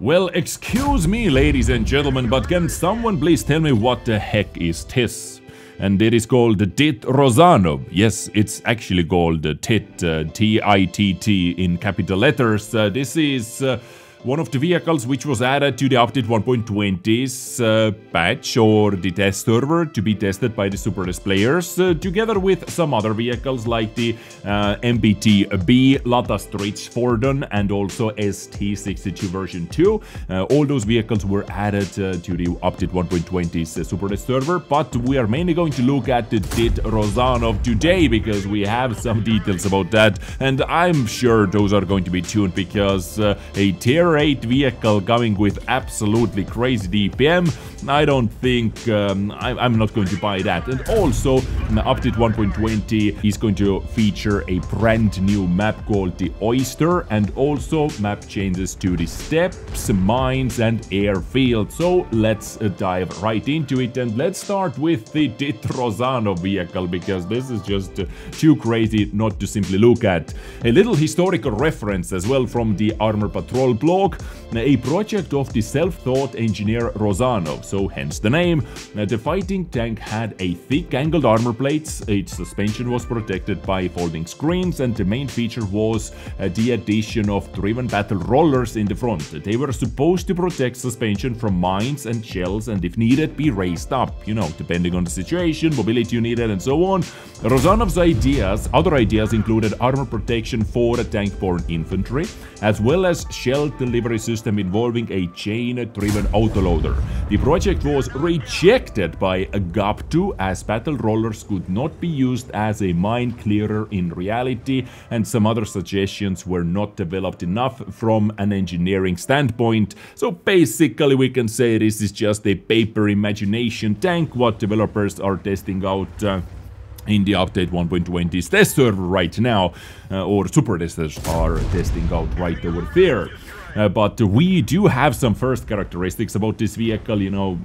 Well, excuse me, ladies and gentlemen, but can someone please tell me what the heck is this? And it is called the TITT Rozanov. Yes, it's actually called the TITT, T-I-T-T in capital letters. This is one of the vehicles which was added to the update 1.20's patch or the test server to be tested by the Supertest players, together with some other vehicles like the MBT-B, Latta Stridsfordon, and also ST62 version 2. All those vehicles were added to the update 1.20's Supertest server, but we are mainly going to look at the TITT Rozanov today because we have some details about that, and I'm sure those are going to be tuned because a tier 8 vehicle coming with absolutely crazy DPM, I don't think I'm not going to buy that. And also update 1.20 is going to feature a brand new map called the Oyster, and also map changes to the steppes, mines and airfield. So let's dive right into it, and let's start with the TITT Rozanov vehicle because this is just too crazy not to simply look at. A little historical reference as well from the Armor Patrol blog, a project of the self-taught engineer Rozanov, so hence the name. The fighting tank had a thick angled armor plates, its suspension was protected by folding screens, and the main feature was the addition of driven battle rollers in the front. They were supposed to protect suspension from mines and shells and if needed be raised up, you know, depending on the situation, mobility you needed and so on. Rozanov's other ideas included armor protection for tank-borne infantry, as well as shell delivery system involving a chain-driven autoloader. The project was rejected by GAP2 as battle rollers could not be used as a mine clearer in reality, and some other suggestions were not developed enough from an engineering standpoint. So basically we can say this is just a paper imagination tank what developers are testing out in the update 1.20's test server right now, or super testers are testing out right over there. But we do have some first characteristics about this vehicle. You know,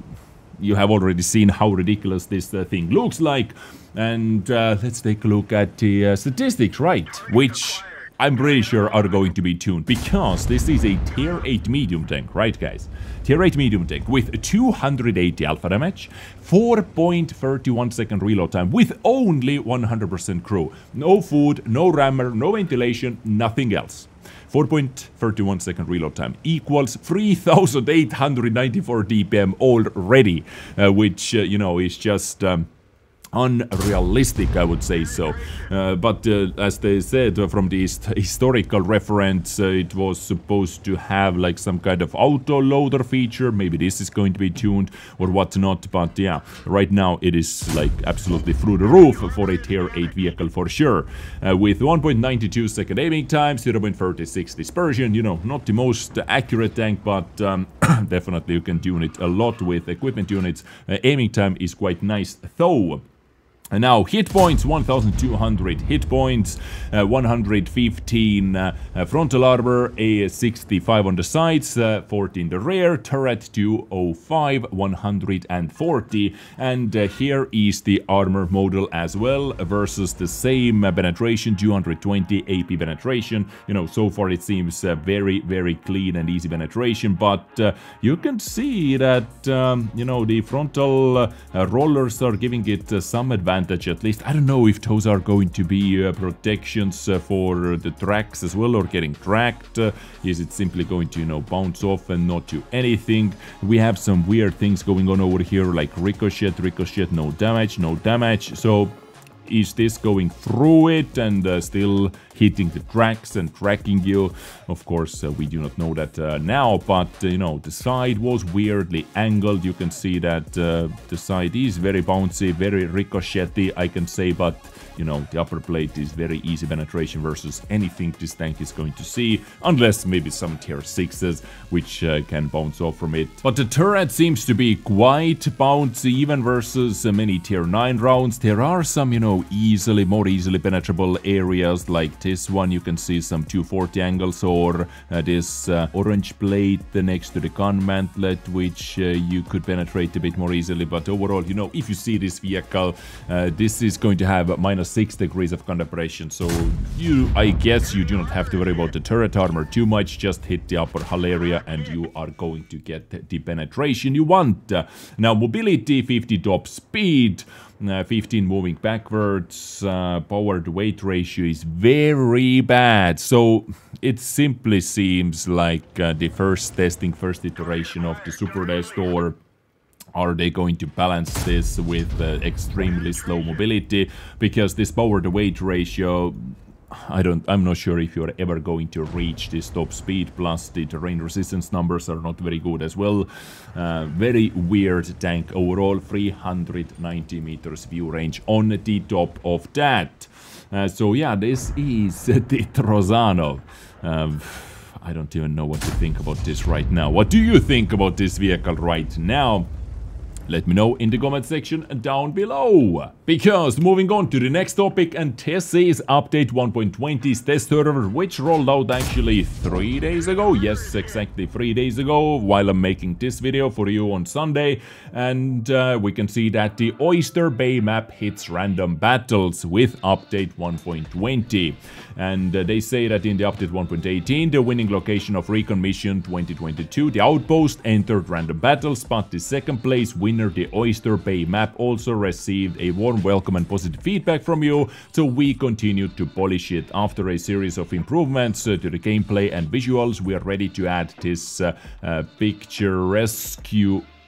you have already seen how ridiculous this thing looks like. And let's take a look at the statistics, right? Which I'm pretty sure are going to be tuned because this is a tier 8 medium tank, right guys? Tier 8 medium tank with 280 alpha damage, 4.31 second reload time with only 100% crew. No food, no rammer, no ventilation, nothing else. 4.31 second reload time equals 3,894 DPM already, which, you know, is just unrealistic, I would say so. But as they said from the historical reference, it was supposed to have like some kind of auto loader feature. Maybe this is going to be tuned or whatnot, but yeah, right now it is like absolutely through the roof for a tier 8 vehicle for sure. With 1.92 second aiming time, 0.36 dispersion, you know, not the most accurate tank, but definitely you can tune it a lot with equipment units. Aiming time is quite nice though. And now hit points 1200 hit points, 115 frontal armor, a 65 on the sides, 40 in the rear, turret 205, 140, and here is the armor model as well versus the same penetration, 220 AP penetration. You know, so far it seems very clean and easy penetration, but you can see that you know, the frontal rollers are giving it some advantage. At least I don't know if those are going to be protections for the tracks as well, or getting tracked. Is it simply going to, you know, bounce off and not do anything? We have some weird things going on over here, like ricochet, no damage. So is this going through it and still hitting the tracks and tracking you? Of course, we do not know that now, but you know, the side was weirdly angled. You can see that the side is very bouncy, very ricochety, I can say, but you know, the upper plate is very easy penetration versus anything this tank is going to see, unless maybe some tier 6s, which can bounce off from it. But the turret seems to be quite bouncy, even versus many tier 9 rounds. There are some, you know, more easily penetrable areas, like this one you can see some 240 angles, or this orange plate next to the gun mantlet, which you could penetrate a bit more easily. But overall, you know, if you see this vehicle, this is going to have -6 degrees of calibration, so I guess you do not have to worry about the turret armor too much. Just hit the upper hull area and you are going to get the penetration you want. Now mobility, 50 top speed, 15 moving backwards, power to weight ratio is very bad. So it simply seems like the first iteration of the Supertest, or are they going to balance this with extremely slow mobility? Because this power to weight ratio, I'm not sure if you're ever going to reach this top speed, plus the terrain resistance numbers are not very good as well. Very weird tank overall, 390 meters view range on the top of that. So yeah, this is TITT Rozanov. I don't even know what to think about this right now. What do you think about this vehicle right now? Let me know in the comment section down below. Because moving on to the next topic, and this is update 1.20's test server, which rolled out actually 3 days ago. Yes, exactly 3 days ago, while I'm making this video for you on Sunday. And we can see that the Oyster Bay map hits random battles with update 1.20. And they say that in the update 1.18, the winning location of Recon Mission 2022, the Outpost, entered random battles, but the second place winner, the Oyster Bay map, also received a warm welcome and positive feedback from you, so we continued to polish it. After a series of improvements to the gameplay and visuals, we are ready to add this picturesque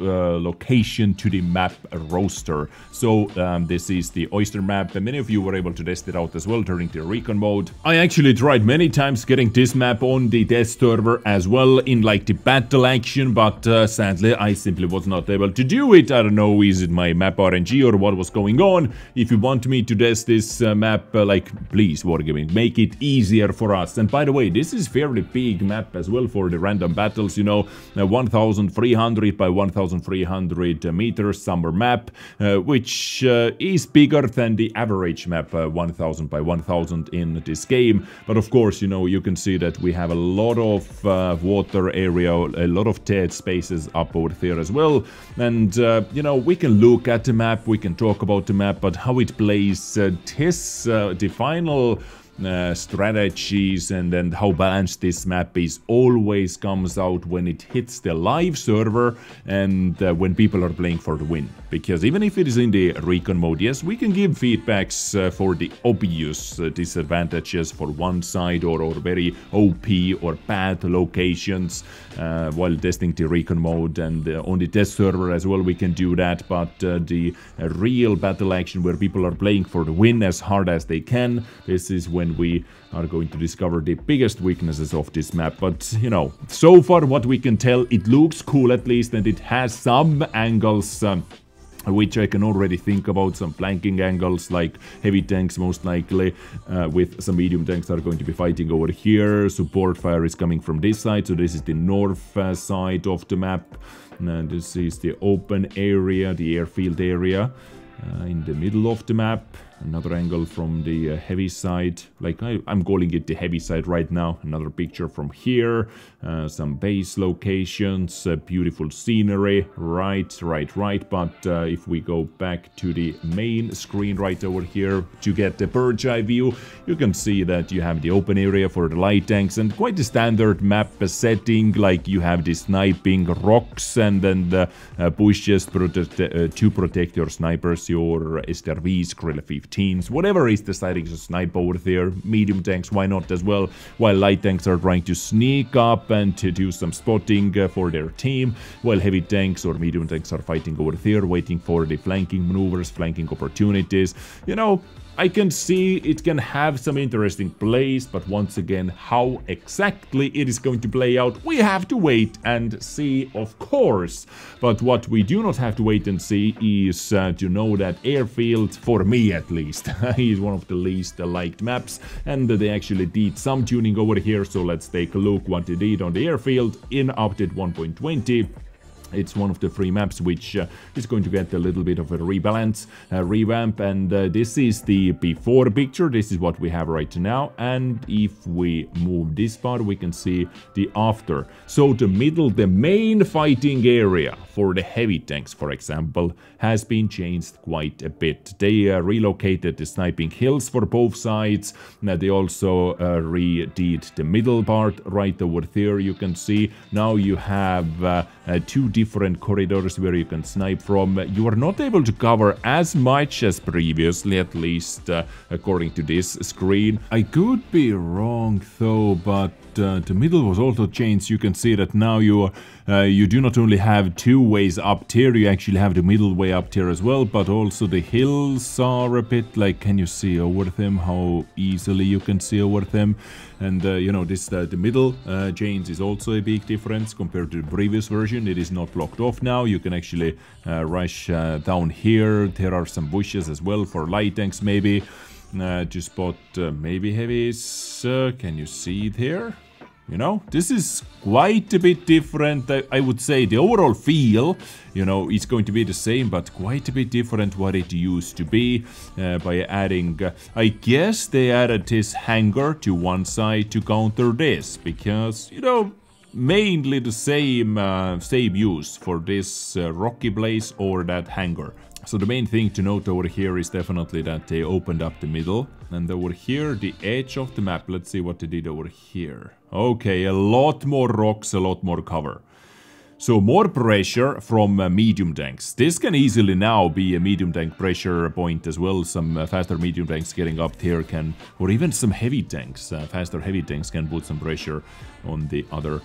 location to the map roster. So this is the Oyster map, and many of you were able to test it out as well during the recon mode. I actually tried many times getting this map on the test server as well in like the battle action, but sadly I simply was not able to do it. I don't know, is it my map RNG or what was going on? If you want me to test this map, like, please Wargaming, make it easier for us. And by the way, this is fairly big map as well for the random battles, you know, 1300 by 1300 meters summer map, which is bigger than the average map 1000 by 1000 in this game. But of course, you know, you can see that we have a lot of water area, a lot of dead spaces up over there as well. And you know, we can look at the map, we can talk about the map, but how it plays, the final strategies and how balanced this map is always comes out when it hits the live server and when people are playing for the win. Because even if it is in the recon mode, yes, we can give feedbacks for the obvious disadvantages for one side or very OP or bad locations while testing the recon mode, and on the test server as well we can do that. But the real battle action where people are playing for the win as hard as they can, this is when we are going to discover the biggest weaknesses of this map. But you know, so far what we can tell, it looks cool at least, and it has some angles which I can already think about, some flanking angles like heavy tanks most likely, with some medium tanks that are going to be fighting over here. Support fire is coming from this side, so this is the north side of the map. And this is the open area, the airfield area in the middle of the map. Another angle from the heavy side, like I'm calling it the heavy side right now. Another picture from here, some base locations, beautiful scenery, right. But if we go back to the main screen right over here to get the bird's eye view, you can see that you have the open area for the light tanks and quite a standard map setting, like you have the sniping rocks and then the bushes to protect your snipers, your SRVs, Gorilla 15. Whatever is deciding to snipe over there. Medium tanks, why not as well, while light tanks are trying to sneak up and to do some spotting for their team, while heavy tanks or medium tanks are fighting over there, waiting for the flanking maneuvers, flanking opportunities. You know, I can see it can have some interesting plays, but once again, how exactly it is going to play out, we have to wait and see, of course. But what we do not have to wait and see is to know that Airfield, for me at least, is one of the least liked maps, and they actually did some tuning over here. So let's take a look what they did on the Airfield in update 1.20. It's one of the 3 maps which is going to get a little bit of a rebalance, revamp, and this is the before picture. This is what we have right now, and if we move this part, we can see the after. So the middle, the main fighting area for the heavy tanks, for example, has been changed quite a bit. They relocated the sniping hills for both sides. Now they also redid the middle part right over there. You can see now you have 2 different corridors where you can snipe from. You are not able to cover as much as previously, at least according to this screen. I could be wrong though, but the middle was also changed. You can see that now you do not only have 2 ways up there, you actually have the middle way up there as well, but also the hills are a bit like, can you see over them, how easily you can see over them? And you know, this the middle chains is also a big difference compared to the previous version. It is not blocked off now. You can actually rush down here. There are some bushes as well for light tanks maybe to spot maybe heavies. Can you see there? You know, this is quite a bit different. I would say the overall feel, you know, is going to be the same, but quite a bit different what it used to be by adding, I guess they added this hangar to one side to counter this, because, you know, mainly the same use for this rocky blaze or that hangar. So the main thing to note over here is definitely that they opened up the middle. And over here, the edge of the map, let's see what they did over here. Okay, a lot more rocks, a lot more cover. So more pressure from medium tanks. This can easily now be a medium tank pressure point as well. Some faster medium tanks getting up there can, or even some heavy tanks, faster heavy tanks can put some pressure on the other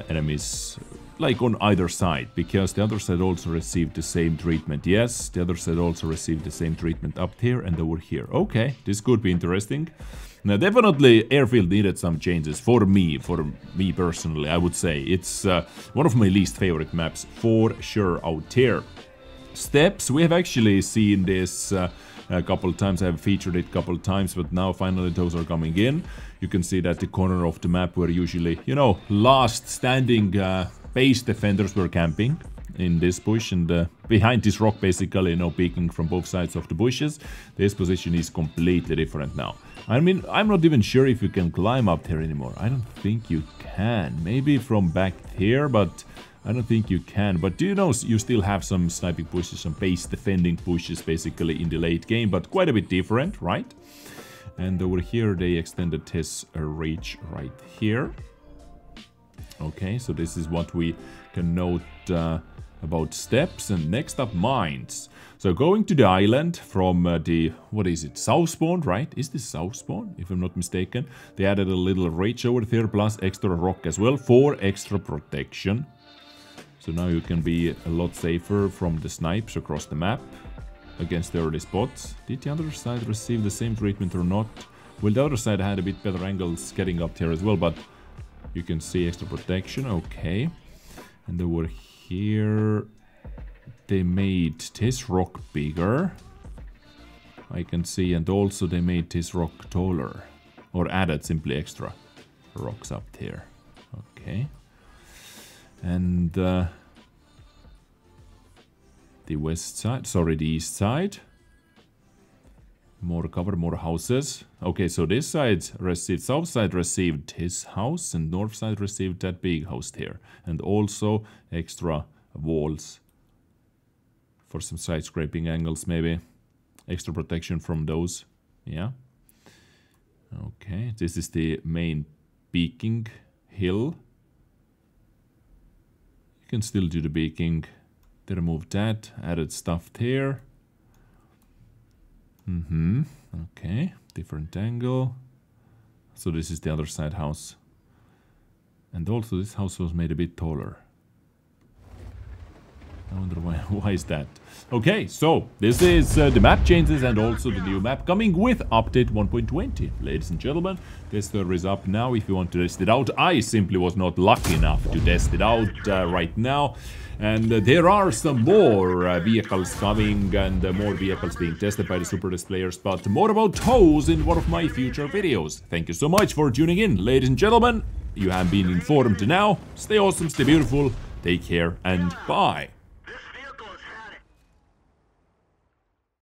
enemies, like on either side, because the other side also received the same treatment. Yes, the other side also received the same treatment up here and over here. Okay, this could be interesting. Now, definitely Airfield needed some changes for me personally, I would say. It's one of my least favorite maps for sure out there. Steps, we have actually seen this a couple times. I have featured it a couple times, but now finally those are coming in. You can see that the corner of the map where usually, you know, last standing base defenders were camping in this bush, and behind this rock basically, you know, peeking from both sides of the bushes. This position is completely different now. I mean, I'm not even sure if you can climb up there anymore. I don't think you can. Maybe from back here, but I don't think you can. But do you know, you still have some sniping pushes, some base defending pushes basically in the late game, but quite a bit different, right? And over here they extended his reach right here. Okay, so this is what we can note about steps. And next up, mines. So going to the island from the, what is it, south spawn, right? Is this south spawn, if I'm not mistaken? They added a little reach over there, plus extra rock as well for extra protection. So now you can be a lot safer from the snipes across the map against the early spots. Did the other side receive the same treatment or not? Well, the other side had a bit better angles getting up there as well, but you can see extra protection, okay. And over here, they made this rock bigger, I can see, and also they made this rock taller, or added simply extra rocks up there, okay. And the west side, sorry, the east side. More cover, more houses. Okay, so this side received, south side received his house, and north side received that big house here. And also extra walls for some side scraping angles maybe. Extra protection from those, yeah. Okay, this is the main peaking hill. You can still do the peaking. They removed that, added stuff there. Okay, different angle. So this is the other side house. And also this house was made a bit taller. I wonder why is that? Okay, so this is the map changes and also the new map coming with update 1.20. Ladies and gentlemen, tester is up now if you want to test it out. I simply was not lucky enough to test it out right now. And there are some more vehicles coming and more vehicles being tested by the Supertest players, but more about those in one of my future videos. Thank you so much for tuning in, ladies and gentlemen. You have been informed now. Stay awesome, stay beautiful, Take care and bye.